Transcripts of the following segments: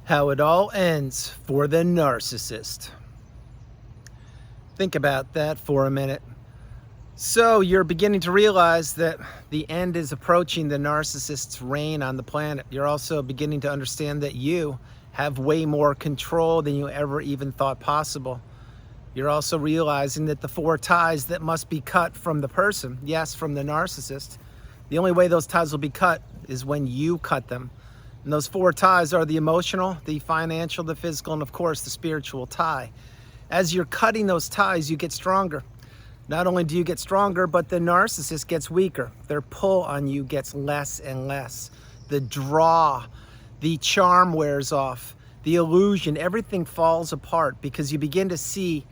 How it all ends for the narcissist. Think about that for a minute. So you're beginning to realize that the end is approaching the narcissist's reign on the planet. You're also beginning to understand that you have way more control than you ever even thought possible. You're also realizing that the four ties that must be cut from the person, yes, from the narcissist, the only way those ties will be cut is when you cut them. And those four ties are the emotional, the financial, the physical, and of course the spiritual tie. As you're cutting those ties, you get stronger. Not only do you get stronger, but the narcissist gets weaker. Their pull on you gets less and less. The draw, the charm wears off, the illusion, everything falls apart because you begin to see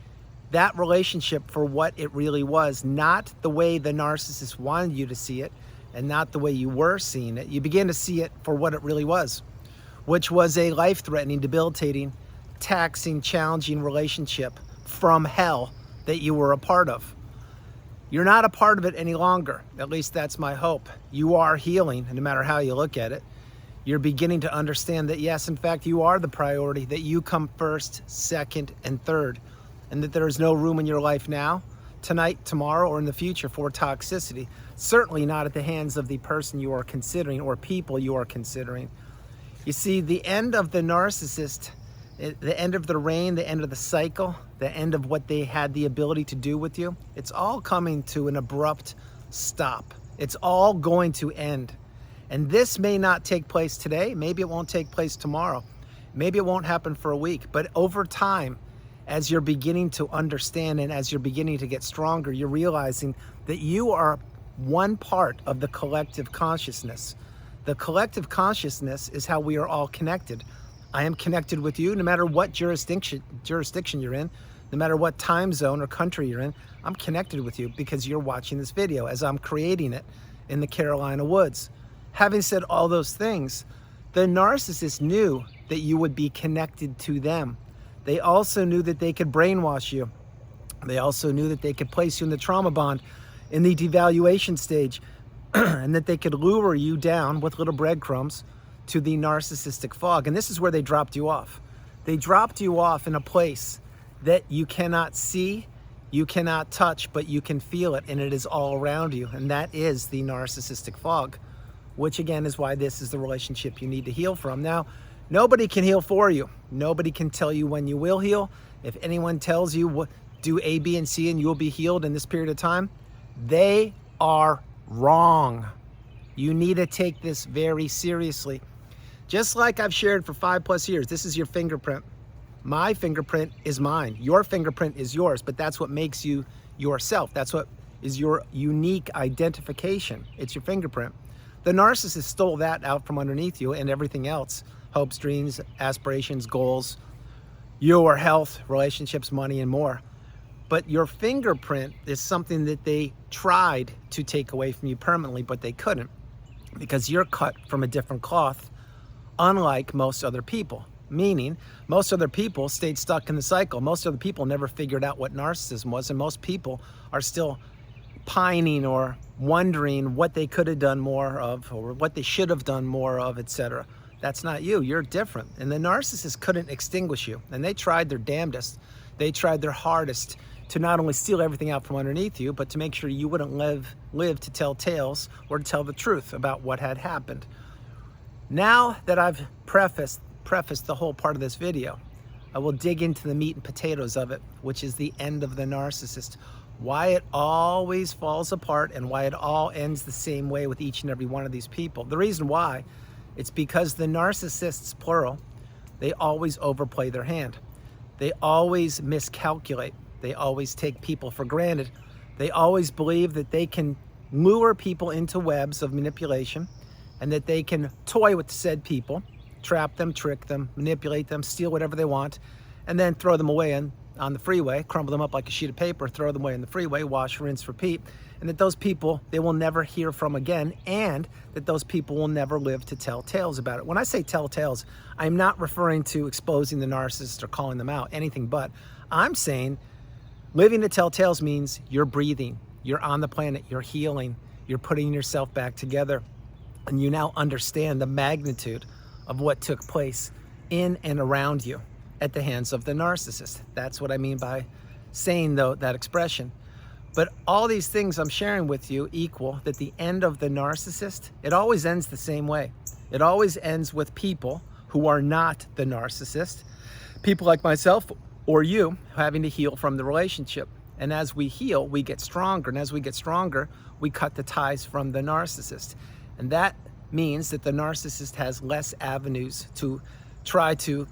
that relationship for what it really was, not the way the narcissist wanted you to see it, and not the way you were seeing it. You begin to see it for what it really was, which was a life-threatening, debilitating, taxing, challenging relationship from hell that you were a part of. You're not a part of it any longer. At least that's my hope. You are healing, and no matter how you look at it. You're beginning to understand that, yes, in fact, you are the priority, that you come first, second, and third, and that there is no room in your life now, tonight, tomorrow, or in the future for toxicity. Certainly not at the hands of the person you are considering or people you are considering. You see, the end of the narcissist, the end of the reign, the end of the cycle, the end of what they had the ability to do with you, it's all coming to an abrupt stop. It's all going to end. And this may not take place today. Maybe it won't take place tomorrow. Maybe it won't happen for a week. But over time, as you're beginning to understand and as you're beginning to get stronger, you're realizing that you are one part of the collective consciousness. The collective consciousness is how we are all connected. I am connected with you no matter what jurisdiction you're in, no matter what time zone or country you're in. I'm connected with you because you're watching this video as I'm creating it in the Carolina woods. Having said all those things, the narcissist knew that you would be connected to them. They also knew that they could brainwash you. They also knew that they could place you in the trauma bond, in the devaluation stage, and that they could lure you down with little breadcrumbs to the narcissistic fog. And this is where they dropped you off. They dropped you off in a place that you cannot see, you cannot touch, but you can feel it, and it is all around you. And that is the narcissistic fog, which again is why this is the relationship you need to heal from. Now, nobody can heal for you. Nobody can tell you when you will heal. If anyone tells you what, do A, B, and C and you'll be healed in this period of time, they are wrong. You need to take this very seriously. Just like I've shared for 5+ years, this is your fingerprint. My fingerprint is mine. Your fingerprint is yours, but that's what makes you yourself. That's what is your unique identification. It's your fingerprint. The narcissist stole that out from underneath you and everything else. Hopes, dreams, aspirations, goals, your health, relationships, money, and more. But your fingerprint is something that they tried to take away from you permanently, but they couldn't because you're cut from a different cloth, unlike most other people. Meaning, most other people stayed stuck in the cycle. Most other people never figured out what narcissism was, and most people are still pining or wondering what they could have done more of or what they should have done more of, etc. That's not you. You're different. And the narcissist couldn't extinguish you. And they tried their damnedest. They tried their hardest to not only steal everything out from underneath you, but to make sure you wouldn't live to tell tales or to tell the truth about what had happened. Now that I've prefaced the whole part of this video, I will dig into the meat and potatoes of it, which is the end of the narcissist. Why it always falls apart and why it all ends the same way with each and every one of these people. The reason why, it's because the narcissists, plural, they always overplay their hand. They always miscalculate. They always take people for granted. They always believe that they can lure people into webs of manipulation and that they can toy with said people, trap them, trick them, manipulate them, steal whatever they want, and then throw them away on the freeway, crumble them up like a sheet of paper, throw them away in the freeway, wash, rinse, repeat, and that those people, they will never hear from again, and that those people will never live to tell tales about it. When I say tell tales, I'm not referring to exposing the narcissist or calling them out, anything but. I'm saying living to tell tales means you're breathing, you're on the planet, you're healing, you're putting yourself back together, and you now understand the magnitude of what took place in and around you at the hands of the narcissist. That's what I mean by saying that expression. But all these things I'm sharing with you equal that the end of the narcissist, it always ends the same way. It always ends with people who are not the narcissist, people like myself or you having to heal from the relationship. And as we heal, we get stronger. And as we get stronger, we cut the ties from the narcissist. And that means that the narcissist has less avenues to try to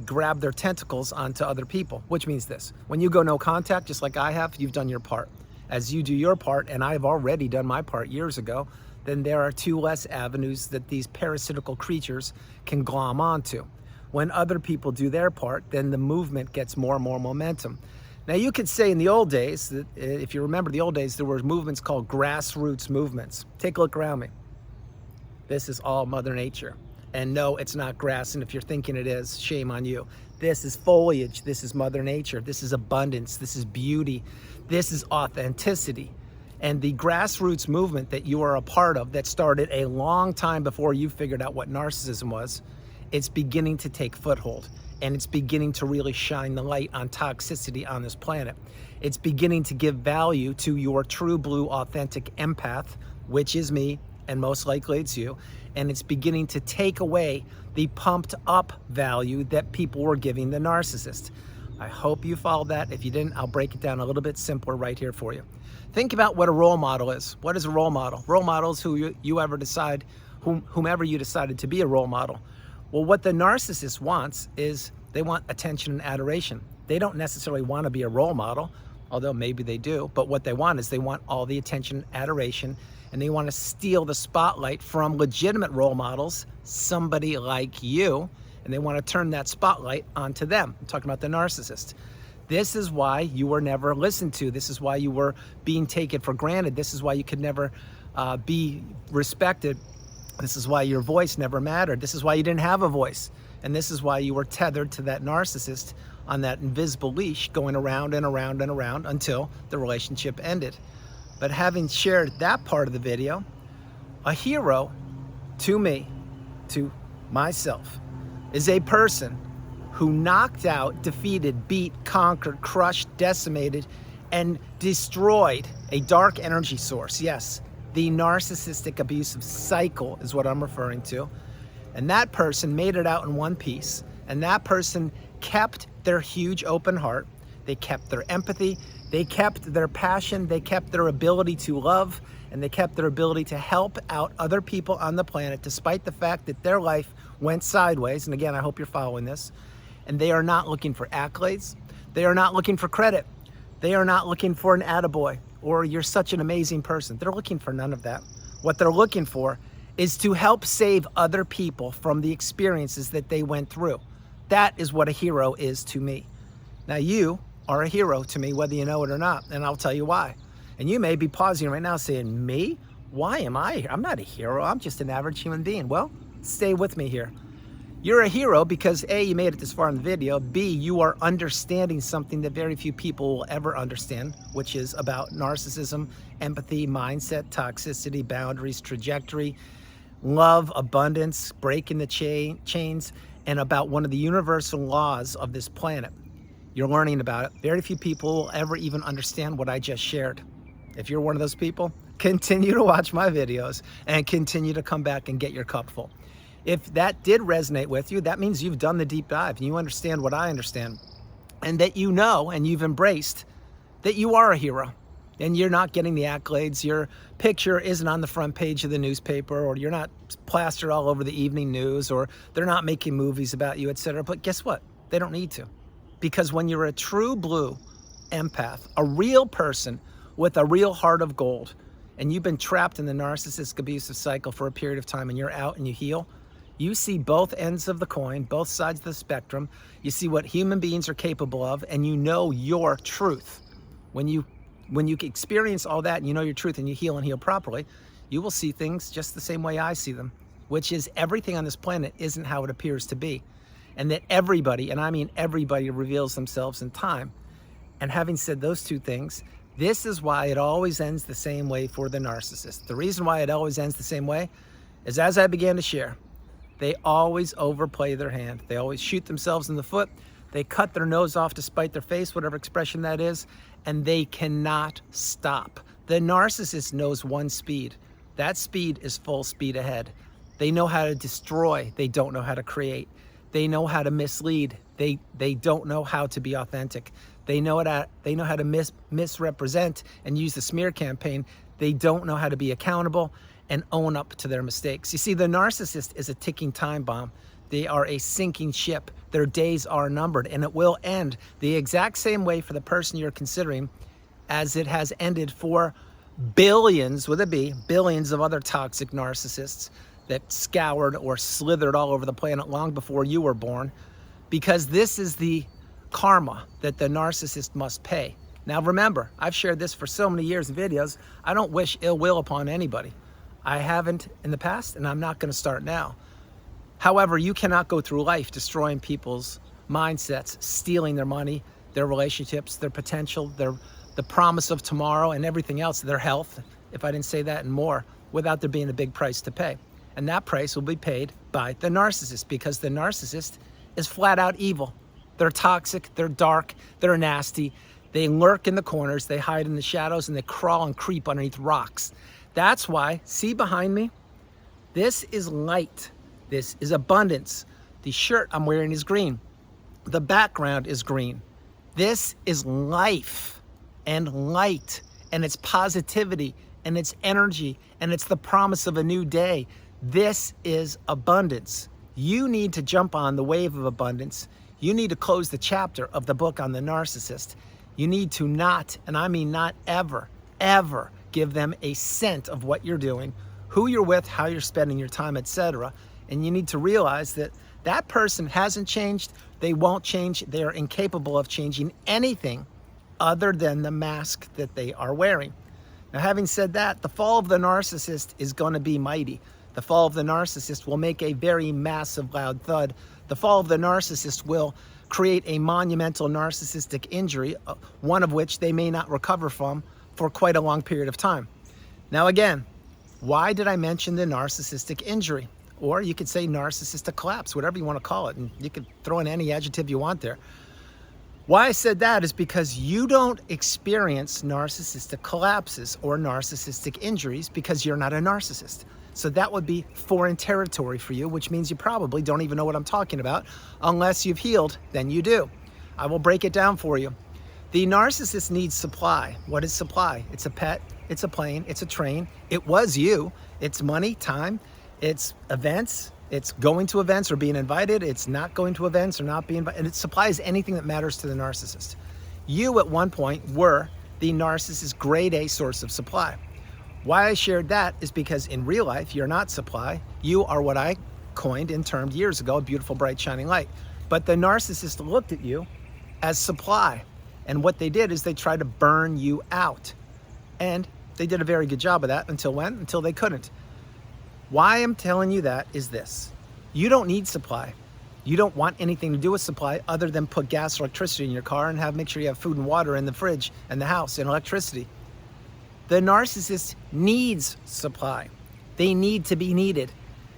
grab their tentacles onto other people, which means this: when you go no contact, just like I have, you've done your part. As you do your part, and I've already done my part years ago, then there are 2 less avenues that these parasitical creatures can glom onto. When other people do their part, then the movement gets more and more momentum. Now you could say in the old days, that if you remember the old days, there were movements called grassroots movements. Take a look around me. This is all Mother Nature. And no, it's not grass, and if you're thinking it is, shame on you. This is foliage, this is Mother Nature, this is abundance, this is beauty, this is authenticity. And the grassroots movement that you are a part of, that started a long time before you figured out what narcissism was, it's beginning to take foothold. And it's beginning to really shine the light on toxicity on this planet. It's beginning to give value to your true blue authentic empath, which is me, and most likely it's you. And it's beginning to take away the pumped up value that people were giving the narcissist. I hope you followed that. If you didn't, I'll break it down a little bit simpler right here for you. Think about what a role model is. What is a role model? Role models whomever you decided to be a role model. Well, what the narcissist wants is they want attention and adoration. They don't necessarily want to be a role model, although maybe they do, but what they want is they want all the attention and adoration, and they want to steal the spotlight from legitimate role models, somebody like you, and they want to turn that spotlight onto them. I'm talking about the narcissist. This is why you were never listened to. This is why you were being taken for granted. This is why you could never be respected. This is why your voice never mattered. This is why you didn't have a voice. And this is why you were tethered to that narcissist on that invisible leash, going around and around and around until the relationship ended. But having shared that part of the video, a hero to me, to myself, is a person who knocked out, defeated, beat, conquered, crushed, decimated, and destroyed a dark energy source. Yes, the narcissistic abusive cycle is what I'm referring to. And that person made it out in one piece. And that person kept their huge open heart. They kept their empathy. They kept their passion. They kept their ability to love. And they kept their ability to help out other people on the planet, despite the fact that their life went sideways. And again, I hope you're following this. And they are not looking for accolades. They are not looking for credit. They are not looking for an attaboy or you're such an amazing person. They're looking for none of that. What they're looking for is to help save other people from the experiences that they went through. That is what a hero is to me. Now you are a hero to me, whether you know it or not, and I'll tell you why. And you may be pausing right now saying, me? Why am I? I'm not a hero, I'm just an average human being. Well, stay with me here. You're a hero because A, you made it this far in the video, B, you are understanding something that very few people will ever understand, which is about narcissism, empathy, mindset, toxicity, boundaries, trajectory, love, abundance, breaking the chains, and about one of the universal laws of this planet. You're learning about it. Very few people will ever even understand what I just shared. If you're one of those people, continue to watch my videos and continue to come back and get your cup full. If that did resonate with you, that means you've done the deep dive and you understand what I understand, and that you know and you've embraced that you are a hero and you're not getting the accolades. Your picture isn't on the front page of the newspaper, or you're not plastered all over the evening news, or they're not making movies about you, etc. But guess what? They don't need to. Because when you're a true blue empath, a real person with a real heart of gold, and you've been trapped in the narcissistic abusive cycle for a period of time and you're out and you heal, you see both ends of the coin, both sides of the spectrum. You see what human beings are capable of, and you know your truth. When you experience all that and you know your truth and you heal and heal properly, you will see things just the same way I see them, which is everything on this planet isn't how it appears to be. And that everybody, and I mean everybody, reveals themselves in time. And having said those two things, this is why it always ends the same way for the narcissist. The reason why it always ends the same way is, as I began to share, They always overplay their hand. They always shoot themselves in the foot. They cut their nose off to spite their face, whatever expression that is, and they cannot stop. The narcissist knows one speed. That speed is full speed ahead. They know how to destroy. They don't know how to create. They know how to mislead. They don't know how to be authentic. They know how to misrepresent and use the smear campaign. They don't know how to be accountable and own up to their mistakes. You see, the narcissist is a ticking time bomb. They are a sinking ship. Their days are numbered, and it will end the exact same way for the person you're considering as it has ended for billions, with a B, billions of other toxic narcissists that scoured or slithered all over the planet long before you were born, because this is the karma that the narcissist must pay. Now remember, I've shared this for so many years in videos. I don't wish ill will upon anybody. I haven't in the past, and I'm not going to start now. However, you cannot go through life destroying people's mindsets, stealing their money, their relationships, their potential, the promise of tomorrow, and everything else, their health, if I didn't say that, and more, without there being a big price to pay. And that price will be paid by the narcissist, because the narcissist is flat out evil. They're toxic, they're dark, they're nasty. They lurk in the corners, they hide in the shadows, and they crawl and creep underneath rocks. That's why, see behind me? This is light. This is abundance. The shirt I'm wearing is green. The background is green. This is life and light, and it's positivity, and it's energy, and it's the promise of a new day. This is abundance. You need to jump on the wave of abundance. You need to close the chapter of the book on the narcissist. You need to not, and I mean not ever, ever give them a cent of what you're doing, who you're with, how you're spending your time, etc. And you need to realize that that person hasn't changed. They won't change. They are incapable of changing anything other than the mask that they are wearing. Now, having said that, the fall of the narcissist is going to be mighty. The fall of the narcissist will make a very massive, loud thud. The fall of the narcissist will create a monumental narcissistic injury, one of which they may not recover from for quite a long period of time. Now, again, why did I mention the narcissistic injury? Or you could say narcissistic collapse, whatever you want to call it. And you could throw in any adjective you want there. Why I said that is because you don't experience narcissistic collapses or narcissistic injuries because you're not a narcissist. So that would be foreign territory for you, which means you probably don't even know what I'm talking about. Unless you've healed, then you do. I will break it down for you. The narcissist needs supply. What is supply? It's a pet, it's a plane, it's a train. It was you. It's money, time, it's events, it's going to events or being invited, it's not going to events or not being invited. And it supplies anything that matters to the narcissist. You at one point were the narcissist's grade A source of supply. Why I shared that is because in real life, you're not supply. You are what I coined and termed years ago, a beautiful, bright, shining light. But the narcissist looked at you as supply. And what they did is they tried to burn you out. And they did a very good job of that until when? Until they couldn't. Why I'm telling you that is this. You don't need supply. You don't want anything to do with supply other than put gas or electricity in your car and make sure you have food and water in the fridge and the house and electricity. The narcissist needs supply. They need to be needed.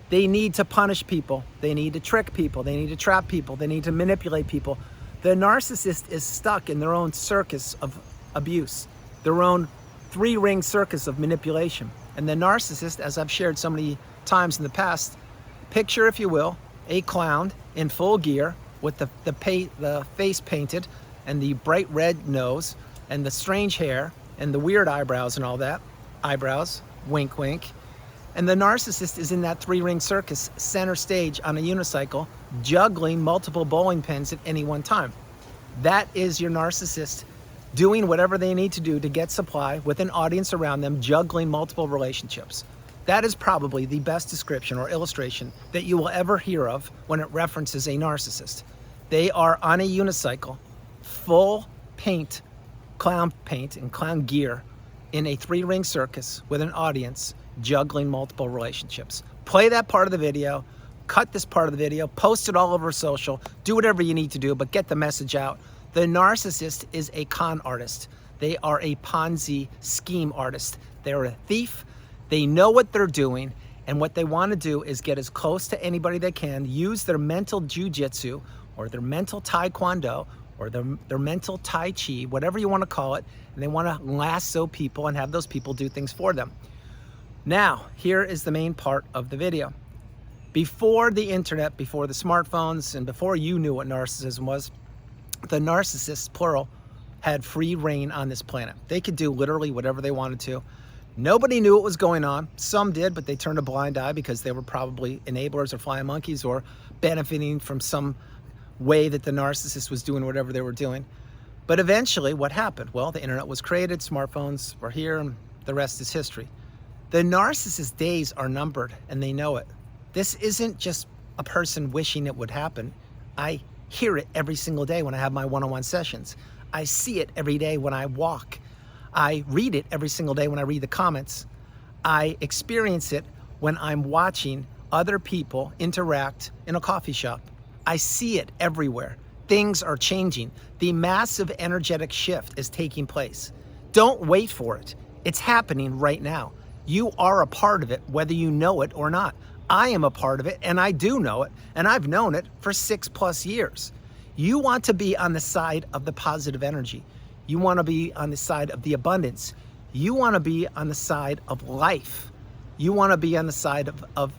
They need to punish people. They need to trick people. They need to trap people. They need to manipulate people. The narcissist is stuck in their own circus of abuse, their own three-ring circus of manipulation. And the narcissist, as I've shared so many times in the past, picture, if you will, a clown in full gear with the face painted and the bright red nose and the strange hair and the weird eyebrows and all that. Eyebrows, wink, wink. And the narcissist is in that three-ring circus, center stage on a unicycle, juggling multiple bowling pins at any one time. That is your narcissist doing whatever they need to do to get supply with an audience around them, juggling multiple relationships. That is probably the best description or illustration that you will ever hear of when it references a narcissist. They are on a unicycle, full paint, clown paint and clown gear in a three-ring circus with an audience juggling multiple relationships. Play that part of the video, cut this part of the video, post it all over social, do whatever you need to do, but get the message out. The narcissist is a con artist. They are a Ponzi scheme artist. They're a thief. They know what they're doing, And what they want to do is get as close to anybody they can, use their mental jujitsu or their mental taekwondo or their mental tai chi, whatever you want to call it, and they want to lasso people and have those people do things for them. Now, here is the main part of the video. Before the internet, before the smartphones, and before you knew what narcissism was, the narcissists, plural, had free reign on this planet. They could do literally whatever they wanted to. Nobody knew what was going on. Some did, but they turned a blind eye because they were probably enablers or flying monkeys or benefiting from some way that the narcissist was doing whatever they were doing. But eventually, what happened? Well, the internet was created, smartphones were here, and the rest is history. The narcissist days are numbered, and they know it. This isn't just a person wishing it would happen. I hear it every single day when I have my one-on-one sessions. I see it every day when I walk. I read it every single day when I read the comments. I experience it when I'm watching other people interact in a coffee shop. I see it everywhere. Things are changing. The massive energetic shift is taking place. Don't wait for it. It's happening right now. You are a part of it, whether you know it or not. I am a part of it, and I do know it, and I've known it for 6+ years. You want to be on the side of the positive energy. You want to be on the side of the abundance. You want to be on the side of life. You want to be on the side of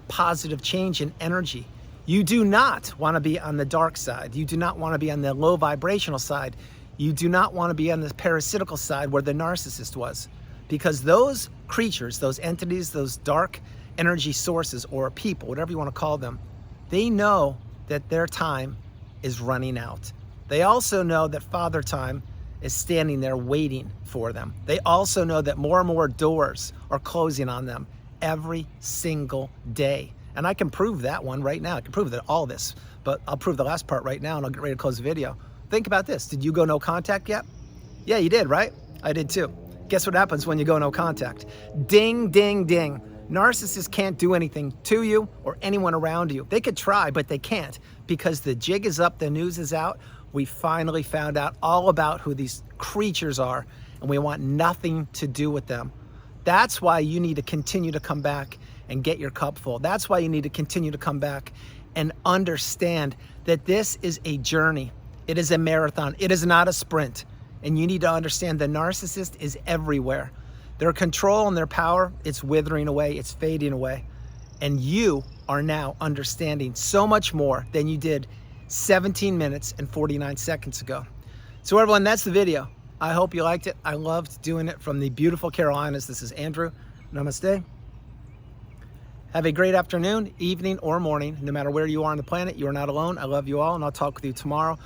positive change and energy. You do not want to be on the dark side. You do not want to be on the low vibrational side. You do not want to be on the parasitical side where the narcissist was. Because those creatures, those entities, those dark energy sources or people, whatever you want to call them, they know that their time is running out. They also know that Father Time is standing there waiting for them. They also know that more and more doors are closing on them every single day. And I can prove that one right now. I can prove that all this, but I'll prove the last part right now and I'll get ready to close the video. Think about this. Did you go no contact yet? Yeah, you did, right? I did too. Guess what happens when you go no contact? Ding, ding, ding. Narcissists can't do anything to you or anyone around you. They could try, but they can't because the jig is up, the news is out. We finally found out all about who these creatures are, and we want nothing to do with them. That's why you need to continue to come back and get your cup full. That's why you need to continue to come back and understand that this is a journey. It is a marathon. It is not a sprint. And you need to understand the narcissist is everywhere. Their control and their power, it's withering away, it's fading away. And you are now understanding so much more than you did 17 minutes and 49 seconds ago. So everyone, that's the video. I hope you liked it. I loved doing it from the beautiful Carolinas. This is Andrew. Namaste. Have a great afternoon, evening, or morning. No matter where you are on the planet, you are not alone. I love you all, and I'll talk with you tomorrow.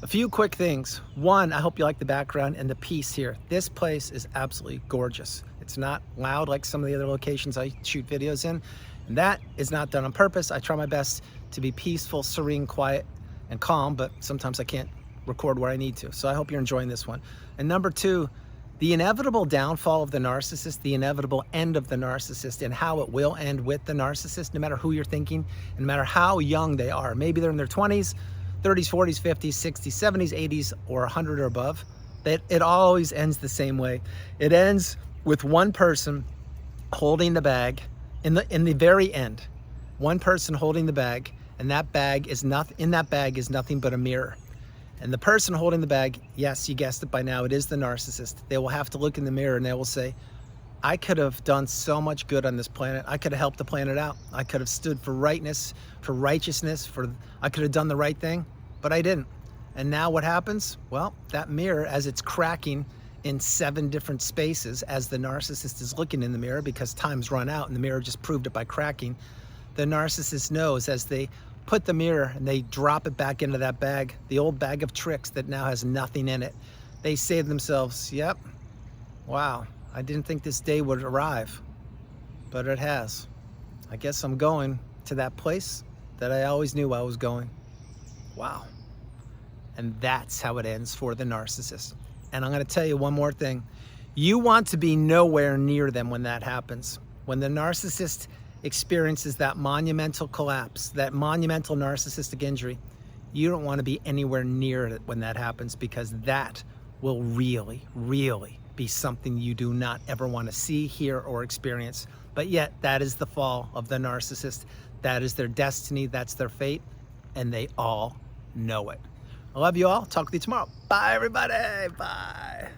A few quick things. One, I hope you like the background and the peace here. This place is absolutely gorgeous. It's not loud like some of the other locations I shoot videos in, and that is not done on purpose. I try my best to be peaceful, serene, quiet, and calm, but sometimes I can't record where I need to. So I hope you're enjoying this one. And number two, the inevitable downfall of the narcissist, the inevitable end of the narcissist, and how it will end with the narcissist, no matter who you're thinking, and no matter how young they are. Maybe they're in their 20s, 30s, 40s, 50s, 60s, 70s, 80s, or 100 or above. That it always ends the same way. It ends with one person holding the bag in the very end. One person holding the bag, and that bag is nothing but a mirror. And the person holding the bag, yes, you guessed it by now, it is the narcissist. They will have to look in the mirror and they will say, I could have done so much good on this planet. I could have helped the planet out. I could have stood for rightness, for righteousness, I could have done the right thing, but I didn't. And now what happens? Well, that mirror, as it's cracking in 7 different spaces, as the narcissist is looking in the mirror because time's run out and the mirror just proved it by cracking, the narcissist knows as they put the mirror and they drop it back into that bag, the old bag of tricks that now has nothing in it. They say to themselves, yep, wow, I didn't think this day would arrive, but it has. I guess I'm going to that place that I always knew I was going. Wow. And that's how it ends for the narcissist. And I'm going to tell you one more thing. You want to be nowhere near them when that happens. When the narcissist experiences that monumental collapse, that monumental narcissistic injury, you don't want to be anywhere near it when that happens, because that will really, really be something you do not ever want to see, hear, or experience. But yet, that is the fall of the narcissist. That is their destiny. That's their fate. And they all know it. I love you all. Talk with you tomorrow. Bye, everybody. Bye.